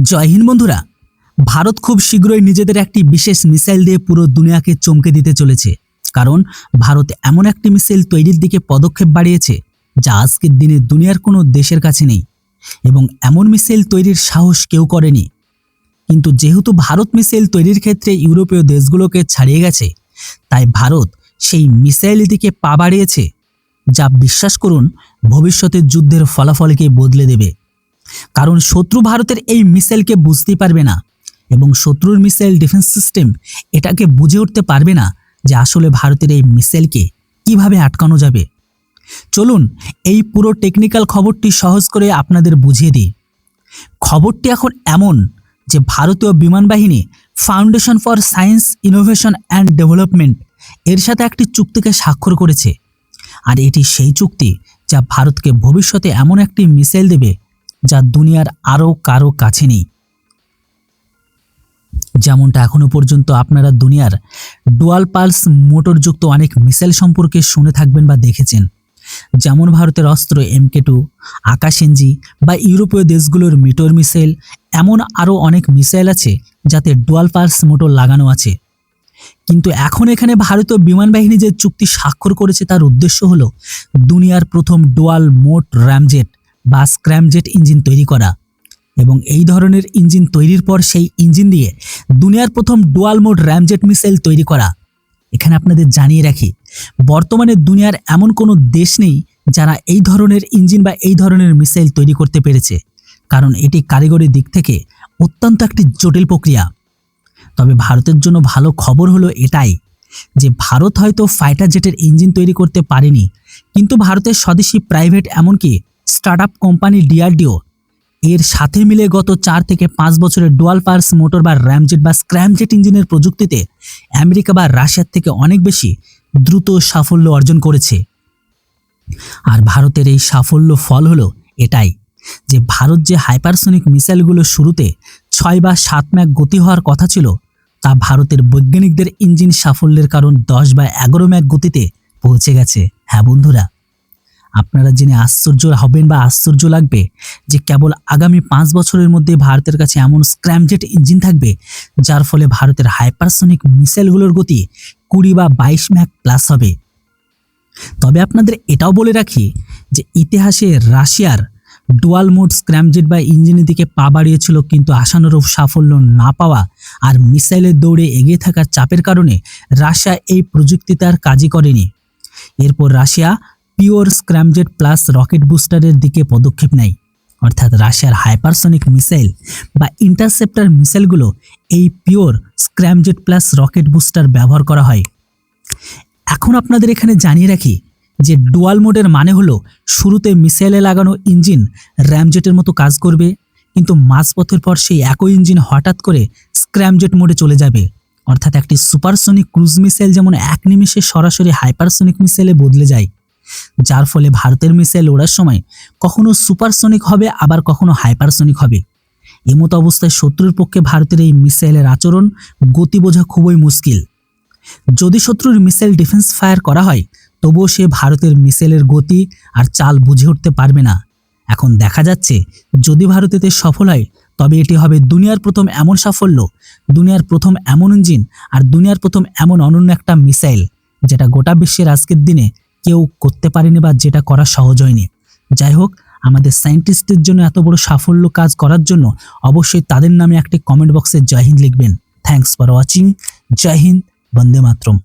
জয় হিন্দ বন্ধুরা। ভারত খুব শীঘ্রই নিজেদের একটি বিশেষ মিসাইল দিয়ে পুরো দুনিয়াকে চমকে দিতে চলেছে। কারণ ভারত এমন একটি মিসাইল তৈরির দিকে পদক্ষেপ বাড়িয়েছে যা আজকের দিনে দুনিয়ার কোনো দেশের কাছে নেই এবং এমন মিসাইল তৈরির সাহস কেউ করেনি। কিন্তু যেহেতু ভারত মিসাইল তৈরির ক্ষেত্রে ইউরোপীয় দেশগুলোকে ছাড়িয়ে গেছে, তাই ভারত সেই মিসাইলের দিকে পা বাড়িয়েছে, যা বিশ্বাস করুন ভবিষ্যতের যুদ্ধের ফলাফলকে বদলে দেবে। কারণ শত্রু ভারতের এই মিসাইলকে বুঝতেই পারবে না এবং শত্রুর মিসাইল ডিফেন্স সিস্টেম এটাকে বুঝে উঠতে পারবে না যে আসলে ভারতের এই মিসাইলকে কিভাবে আটকানো যাবে। চলুন এই পুরো টেকনিক্যাল খবরটি সহজ করে আপনাদের বুঝিয়ে দিই। খবরটি এখন এমন যে ভারতীয় বিমান বাহিনী foundation for science innovation and development এর সাথে একটি চুক্তিকে স্বাক্ষর করেছে। আর এটি সেই চুক্তি যা ভারতকে ভবিষ্যতে এমন একটি মিসাইল দেবে যা দুনিয়ার আরও কারো কাছে নেই। যেমনটা এখনো পর্যন্ত আপনারা দুনিয়ার ডুয়াল পালস মোটরযুক্ত অনেক মিসাইল সম্পর্কে শুনে থাকবেন বা দেখেছেন, যেমন ভারতের অস্ত্র MK2, আকাশএনজি বা ইউরোপীয় দেশগুলোর মিটর মিসাইল। এমন আরও অনেক মিসাইল আছে যাতে ডুয়াল পালস মোটর লাগানো আছে। কিন্তু এখন এখানে ভারতীয় বিমান বাহিনী যে চুক্তি স্বাক্ষর করেছে তার উদ্দেশ্য হলো দুনিয়ার প্রথম ডুয়াল মোট র্যামজেট বা স্ক্র্যামজেট ইঞ্জিন তৈরি করা এবং এই ধরনের ইঞ্জিন তৈরির পর সেই ইঞ্জিন দিয়ে দুনিয়ার প্রথম ডুয়াল মোড র্যামজেট মিসাইল তৈরি করা। এখানে আপনাদের জানিয়ে রাখি, বর্তমানে দুনিয়ার এমন কোনো দেশ নেই যারা এই ধরনের ইঞ্জিন বা এই ধরনের মিসাইল তৈরি করতে পেরেছে, কারণ এটি কারিগরি দিক থেকে অত্যন্ত একটি জটিল প্রক্রিয়া। তবে ভারতের জন্য ভালো খবর হলো এটাই যে ভারত হয়তো ফাইটার জেটের ইঞ্জিন তৈরি করতে পারেনি, কিন্তু ভারতের স্বদেশী প্রাইভেট এমনকি স্টার্টআপ কোম্পানি DRDO এর সাথে মিলে গত 4 থেকে 5 বছরের ডুয়াল পালস মোটর বা র্যামজেট বা স্ক্র্যামজেট ইঞ্জিনের প্রযুক্তিতে আমেরিকা বা রাশিয়ার থেকে অনেক বেশি দ্রুত সাফল্য অর্জন করেছে। আর ভারতের এই সাফল্য ফল হলো এটাই যে ভারত যে হাইপারসোনিক মিসাইলগুলো শুরুতে 6 বা 7 ম্যাক গতি হওয়ার কথা ছিল, তা ভারতের বৈজ্ঞানিকদের ইঞ্জিন সাফল্যের কারণ 10 বা 11 ম্যাক গতিতে পৌঁছে গেছে। হ্যাঁ বন্ধুরা, আপনারা জেনে আশ্চর্য হবেন বা আশ্চর্য লাগবে যে কেবল আগামী 5 বছরের মধ্যে ভারতের কাছে এমন স্ক্র্যামজেট ইঞ্জিন থাকবে যার ফলে ভারতের হাইপারসোনিক মিসাইলগুলোর গতি 20 বা 22 ম্যাক প্লাস হবে। তবে আপনাদের এটাও বলে রাখি যে ইতিহাসে রাশিয়ার ডুয়াল মোড স্ক্র্যামজেট বা ইঞ্জিনের দিকে পা বাড়িয়েছিল, কিন্তু আশানুরূপ সাফল্য না পাওয়া আর মিসাইলের দৌড়ে এগিয়ে থাকার চাপের কারণে রাশিয়া এই প্রযুক্তিতে আর কাজই করেনি। এরপর Russia pure scramjet plus rocket বুস্টারের দিকে পদক্ষেপ নেয়, অর্থাৎ রাশিয়ার হাইপারসোনিক মিসাইল বা ইন্টারসেপ্টর মিসাইলগুলো এই pure scramjet plus rocket booster ব্যবহার করা হয়। এখন আপনাদের এখানে জানিয়ে রাখি যে ডুয়াল মোডের মানে হলো শুরুতে মিসাইলে লাগানো ইঞ্জিন র্যামজেটের মতো কাজ করবে, কিন্তু মাঝপথের পর সেই একই ইঞ্জিন হঠাৎ করে স্ক্র্যামজেট মোডে চলে যাবে। অর্থাৎ একটি সুপারসোনিক ক্রুজ মিসাইল যেমন এক নিমিষে সরাসরি হাইপারসোনিক মিসাইলে বদলে যায়, যার ফলে ভারতের মিসাইল ওড়ার সময় কখনো সুপারসোনিক হবে আবার কখনো হাইপারসোনিক হবে। এমতো অবস্থায় শত্রুর পক্ষে ভারতের এই মিসাইলের আচরণ গতি বোঝা খুবই মুশকিল। যদি শত্রুর মিসাইল ডিফেন্স ফায়ার করা হয় তবুও সে ভারতের মিসাইলের গতি আর চাল বুঝে উঠতে পারবে না। এখন দেখা যাচ্ছে যদি ভারত এতে সফল হয় তবে এটি হবে দুনিয়ার প্রথম এমন সাফল্য, দুনিয়ার প্রথম এমন ইঞ্জিন আর দুনিয়ার প্রথম এমন অনন্য একটা মিসাইল যেটা গোটা বিশ্বের আজকের দিনে কেউ করতে পারেনি বা যেটা করা সহজ হয়নি। যাই হোক, আমাদের সায়েন্টিস্টদের জন্য এত বড় সাফল্য কাজ করার জন্য অবশ্যই তাদের নামে একটি কমেন্ট বক্সে জয় হিন্দ লিখবেন। Thanks for watching. জয় হিন্দ, বন্দে মাতরম।